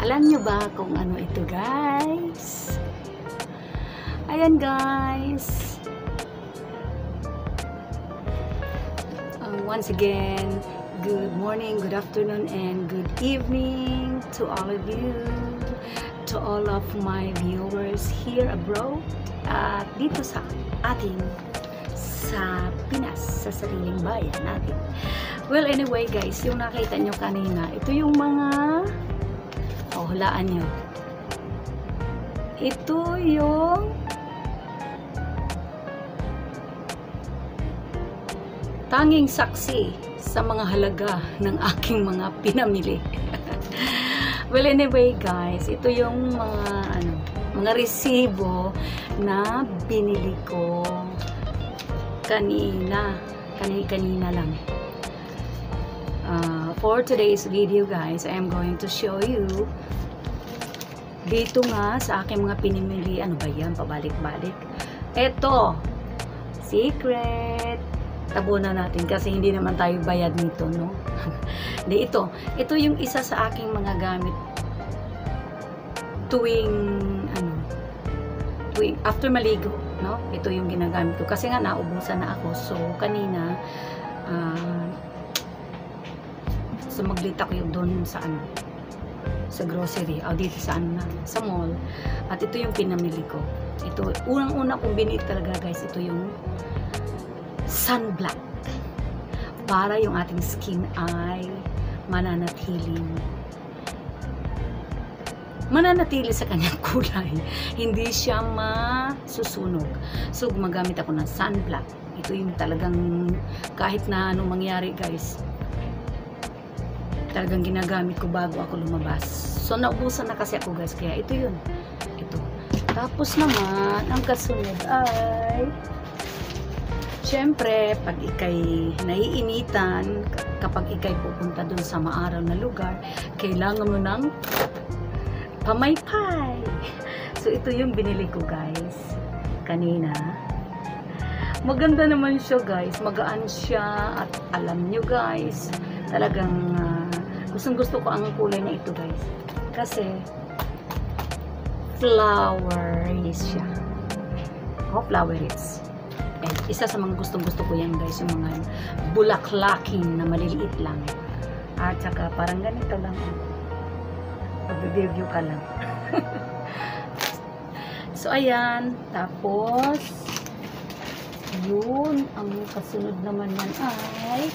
Alam nyo ba kung ano ito, guys? Ayan, guys. Once again, good morning, good afternoon, and good evening to all of you, to all of my viewers here abroad at dito sa ating sa Pinas, sa sariling bayan natin. Well, anyway, guys, yung nakita nyo kanina, ito yung mga hulaan nyo. Ito yung tanging saksi sa mga halaga ng aking mga pinamili. Well, anyway, guys, ito yung mga resibo na binili ko kanina lang. For today's video, guys, I am going to show you dito nga sa aking mga pinimili. Ano ba yan? Pabalik-balik. Ito, secret. Tabunan natin kasi hindi naman tayo bayad nito, no? Hindi, ito yung isa sa aking mga gamit tuwing after maligo, no? Ito yung ginagamit ko kasi nga naubusan na ako. So kanina sumaglit ako yung doon sa sa grocery o dito sa sa mall, at ito yung pinamili ko. Ito unang-una kong binili talaga, guys. Ito yung sunblock para yung ating skin ay mananatili sa kanyang kulay, hindi siya masusunog. So gumagamit ako ng sunblock. Ito yung talagang kahit na anong mangyari, guys, talagang ginagamit ko bago ako lumabas. So naubusan na kasi ako, guys, kaya ito yun. Ito. Tapos naman ang kasunod ay syempre, pag ikay naiinitan, kapag ikay pupunta dun sa maaraw na lugar, kailangan mo ng pamaypay. So ito yung binili ko, guys, kanina. Maganda naman siya, guys. Magaan siya at alam nyo, guys, talagang gustong-gusto ko ang kulay na ito, guys. Kasi flowery siya. Floweries. And isa sa mga gustong-gusto ko yan, guys, yung mga bulaklaking na maliliit lang. At saka parang ganito lang. Pag-review ka lang. So ayan. Tapos yun, ang kasunod naman yan ay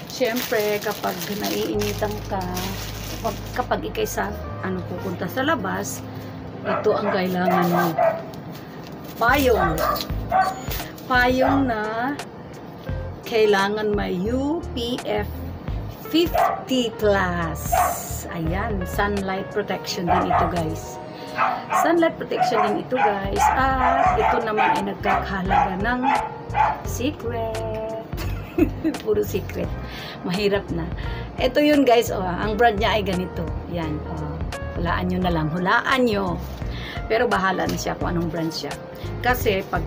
syempre, kapag naiinitan ka, kapag ikay sa pupunta sa labas, ito ang kailangan mo. Payong na kailangan may UPF 50+. Ayan, sunlight protection din ito, guys. Sunlight protection din ito, guys. At ito naman ay nagkakahalaga ng secret. Puro secret. Mahirap na. Ito yun, guys. Ang brand niya ay ganito. Yan. Hulaan nyo na lang. Hulaan nyo. Pero bahala na siya kung anong brand siya. Kasi pag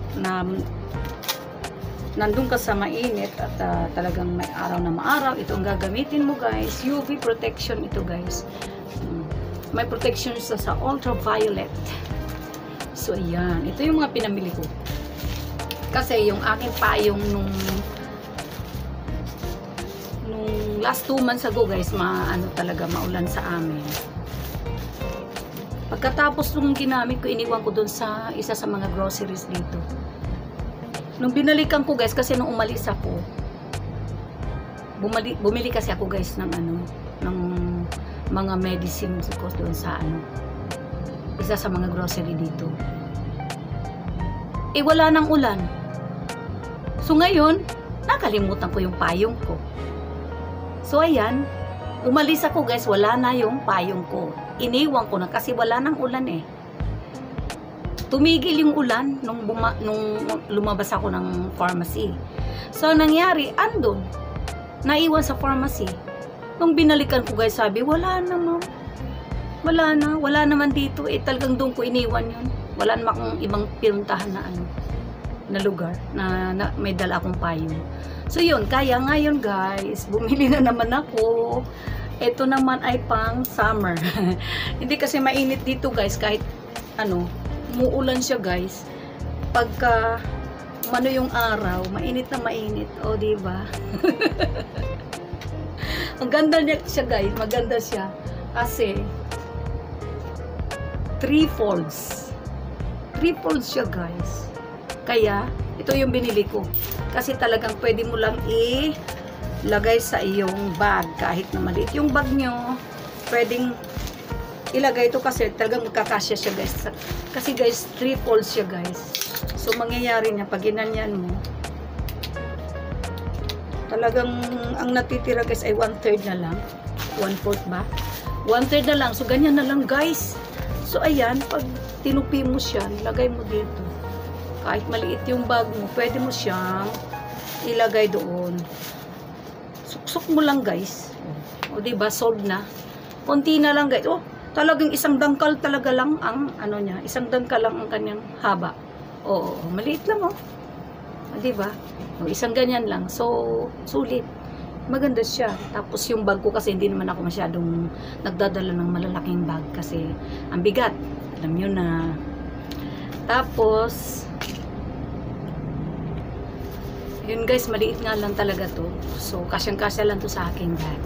nandun ka sa mainit at talagang may araw na maaraw, ito ang gagamitin mo, guys. UV protection ito, guys. May protection sa ultraviolet. So, ayan. Ito yung mga pinamili ko. Kasi yung aking payong nung last 2 months ago, guys, talaga maulan sa amin. Pagkatapos nung ginamit ko, iniwan ko dun sa isa sa mga groceries dito. Nung binalikan ko, guys, kasi nung umalis ako, bumili kasi ako, guys, ng ng mga medicines ko dun sa isa sa mga grocery dito. Wala nang ulan. So ngayon, nakalimutan ko yung payong ko. So ayan, umalis ako, guys, wala na yung payong ko. Iniwan ko na kasi wala nang ulan eh. Tumigil yung ulan nung lumabas ako ng pharmacy. So nangyari, andun, naiwan sa pharmacy. Nung binalikan ko, guys, sabi, wala na, ma'am. Wala naman dito. Talagang doon ko iniwan yun. Wala naman akong ibang pinuntahan na lugar na may dala akong payong. So yun, kaya ngayon, guys, bumili na naman ako Ito naman ay pang summer. Hindi kasi mainit dito guys, kahit ano, umuulan siya guys. Pagka ano yung araw, mainit na mainit. O, diba? Ang ganda niya siya guys, maganda siya. Kasi 3 folds. 3 folds siya guys. Kaya, ito yung binili ko. Kasi talagang pwede mo lang ilagay sa iyong bag. Kahit na maliit yung bag nyo, pwedeng ilagay ito kasi talagang magkakasya siya guys. Kasi guys, 3 folds siya guys. So, mangyayari niya, pag ginanyan mo, talagang ang natitira guys ay 1/3 na lang. 1/4 ba? 1/3 na lang. So, ganyan na lang guys. So, ayan, pag tinupi mo siya, ilagay mo dito. Kahit maliit yung bag mo, pwede mo siyang ilagay doon. Suksok mo lang guys. O, diba? Sold na. Konti na lang guys. Oh, talagang isang dangkal talaga lang ang ano niya. Isang dangkal lang ang kanyang haba. Oo, maliit lang oh. O, diba? O, isang ganyan lang. So, sulit. Maganda siya. Tapos yung bag ko kasi hindi naman ako masyadong nagdadala ng malalaking bag kasi ang bigat. Alam nyo na. Tapos, yun guys, maliit nga lang talaga to. So, kasyang-kasya lang to sa aking bag.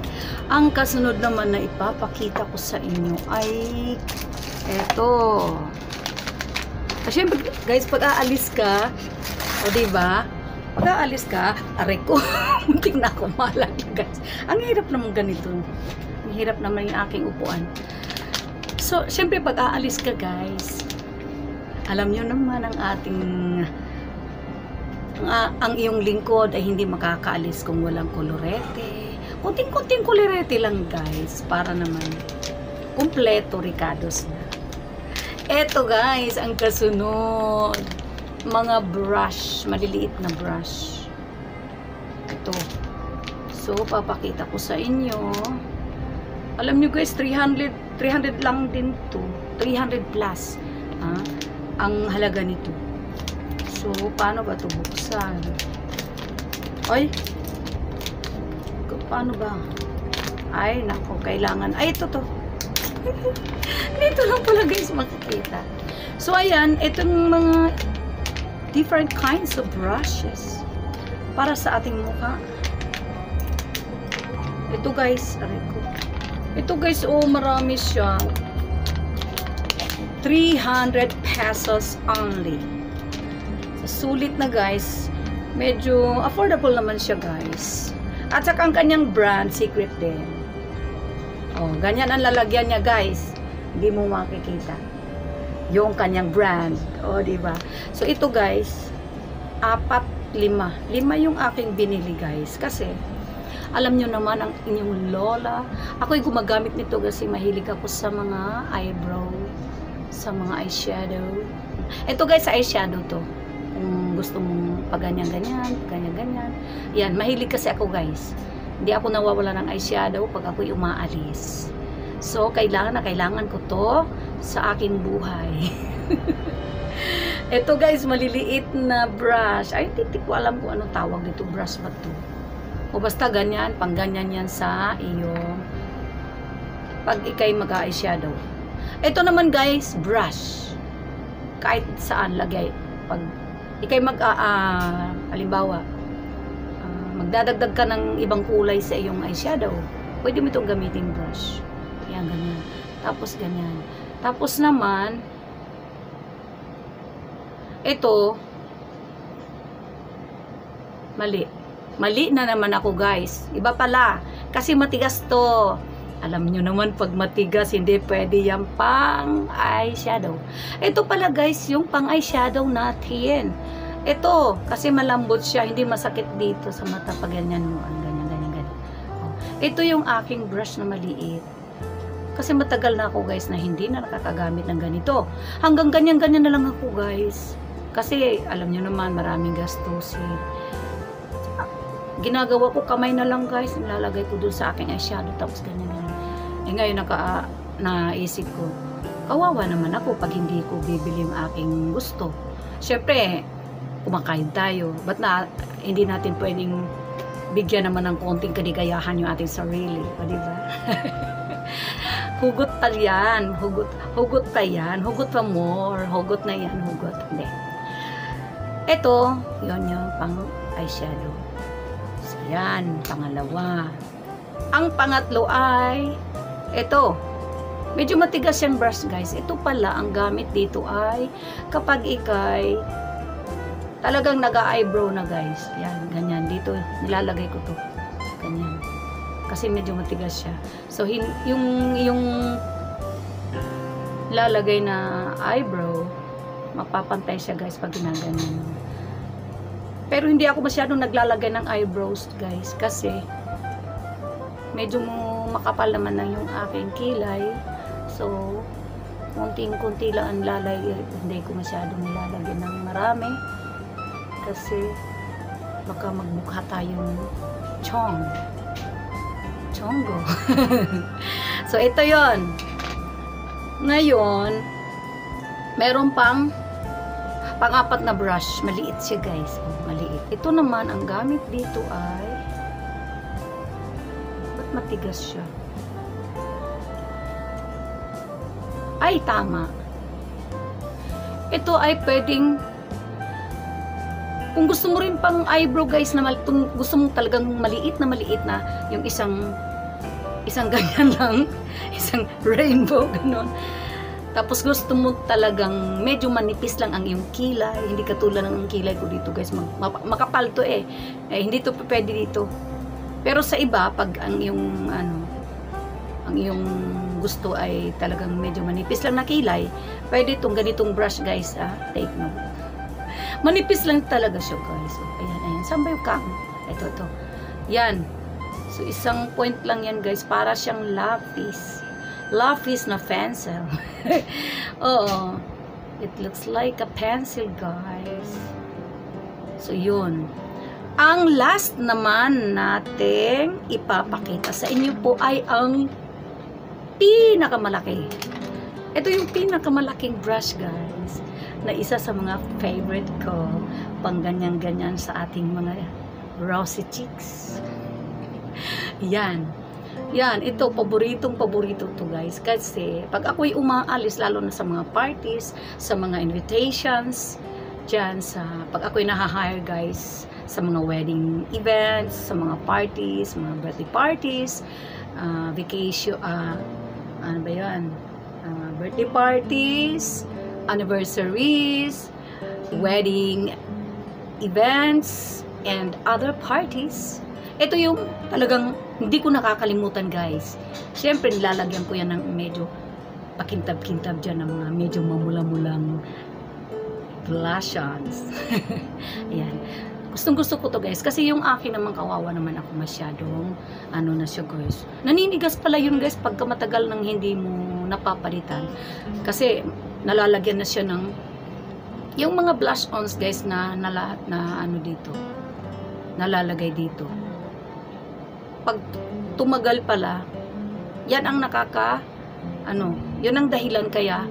Ang kasunod naman na ipapakita ko sa inyo ay eto. Kasi guys, pag aalis ka, o diba? Pag aalis ka, aray ko, muntik na ako malag guys. Ang hirap naman ganito. Ang hirap naman yung aking upuan. So, syempre pag aalis ka guys, alam nyo naman ang ating ang iyong lingkod ay hindi makakaalis kung walang kolorete. Kunting-kunting kolorete lang guys, para naman kumpleto Ricardo's na. Eto guys, ang kasunod. Mga brush, maliliit na brush. Ito. So, papakita ko sa inyo. Alam nyo guys, 300 lang din to. 300 plus. Ang halaga nito. So, paano ba ito buksan? Ay! Paano ba? Ay, nako, kailangan. Ay, ito to. Dito lang pala guys makikita. So, ayan, itong mga different kinds of brushes para sa ating mukha. Ito guys, aray ko. Ito guys, oh, marami siya. 300 pesos only. Sulit na guys. Medyo affordable naman siya guys. At saka ang kanyang brand, secret din. Oh, ganyan ang lalagyan niya guys. Hindi mo makikita yung kanyang brand. O, diba? So, ito guys, 4, 5. 5 yung aking binili guys. Kasi, alam nyo naman ang inyong lola. Ako'y gumagamit nito kasi mahilig ako sa mga eyebrow, sa mga eyeshadow. Ito guys, sa eyeshadow to. Kung gusto mong paganyan-ganyan, ganyan-ganyan. Yan, mahilig kasi ako guys. Hindi ako nawawala ng eyeshadow pag ako'y umaalis. So, kailangan ko to sa aking buhay. Ito guys, maliliit na brush. Ay, hindi ko alam kung anong tawag dito. Brush ba to? O basta ganyan, pang ganyan yan sa iyong pag ikay mag-eyeshadow. Ito naman guys, brush. Kahit saan lagay. Pag ikay halimbawa, magdadagdag ka ng ibang kulay sa iyong eyeshadow, pwede mo itong gamitin brush. Yan, ganyan. Tapos, ganyan. Tapos naman, ito, mali. Mali na naman ako, guys. Iba pala. Kasi matigas to. Alam nyo naman, pag matigas, hindi pwede yan pang eyeshadow. Ito pala, guys, yung pang eyeshadow natin. Ito, kasi malambot siya. Hindi masakit dito sa mata pag ganyan mo. Ganyan, ganyan, ganyan. Ito yung aking brush na maliit. Kasi matagal na ako guys na hindi na nakakagamit ng ganito. Hanggang ganyan-ganyan na lang ako guys. Kasi alam nyo naman maraming gastusin. Ginagawa ko kamay na lang guys. Nilalagay ko dun sa aking eyeshadow. Tapos ganyan-ganyan. Eh ngayon naisip ko, kawawa naman ako pag hindi ko bibili yung aking gusto. Syempre, kumakain tayo. Ba't hindi natin pwedeng bigyan naman ng konting kaligayahan yung ating sarili. O, diba? Hugot pa yan. Hugot pa yan. Hugot pa more. Hugot na yan. Hugot. Hindi. Ito, yun yung pang eyeshadow. So, yan. Pangalawa. Ang pangatlo ay ito. Medyo matigas yung brush, guys. Ito pala, ang gamit dito ay kapag ikay talagang nag-eyebrow na, guys. Yan, ganyan. Dito, nilalagay ko to. Ganyan. Kasi medyo matigas siya. So, yung lalagay na eyebrow, mapapantay siya, guys, pag ginaganyan. Pero hindi ako masyadong naglalagay ng eyebrows, guys. Kasi, medyo makapal naman na yung aking kilay. So, kunting-kunti lang ang lalagay. Hindi ko masyadong nilalagay ng marami. Kasi, baka magmukha tayong chongo. So, ito yon. Ngayon, meron pang-apat na brush. Maliit siya, guys. Oh, maliit. Ito naman, ang gamit dito ay matigas siya. Ay, tama. Ito ay pwedeng, kung gusto mo rin pang eyebrow, guys, na gusto mo talagang maliit na yung isang ganyan lang, isang rainbow, ganon. Tapos gusto mo talagang medyo manipis lang ang iyong kilay, hindi katulad ng kilay ko dito, guys. Makapal to hindi to pwede dito. Pero sa iba, pag ang iyong gusto ay talagang medyo manipis lang na kilay, pwede itong ganitong brush, guys, take note. Manipis lang talaga siya, guys. So, ayan. Saan ba yung cam? Ito. Yan. So, isang point lang yan, guys. Para siyang lapis. Lapis na pencil. Oo. It looks like a pencil, guys. So, yun. Ang last naman nating ipapakita sa inyo po ay ang pinakamalaki. Ito yung pinakamalaking brush, guys, na isa sa mga favorite ko pang ganyan-ganyan sa ating mga rosy cheeks. Yan. Ito, paborito to, guys. Kasi pag ako'y umaalis, lalo na sa mga parties, sa mga invitations, dyan pag ako'y naha-hire, guys, sa mga wedding events, sa mga parties, mga birthday parties, vacation, ano ba yan? Birthday parties, anniversaries, wedding events, and other parties. Ito yung talagang hindi ko nakakalimutan, guys. Siyempre, nilalagyan ko yan ng medyo pakintab-kintab dyan ng mga medyo mamula-mulang blushes. Ayan. Gustong-gusto ko to, guys. Kasi yung akin naman, kawawa naman ako masyadong na siya, guys. Naninigas pala yun, guys, pagka matagal nang hindi mo napapalitan. Kasi nalalagyan na siya ng yung mga blush ons, guys, na dito. Nalalagay dito. Pag tumagal pala, yan ang yun ang dahilan kaya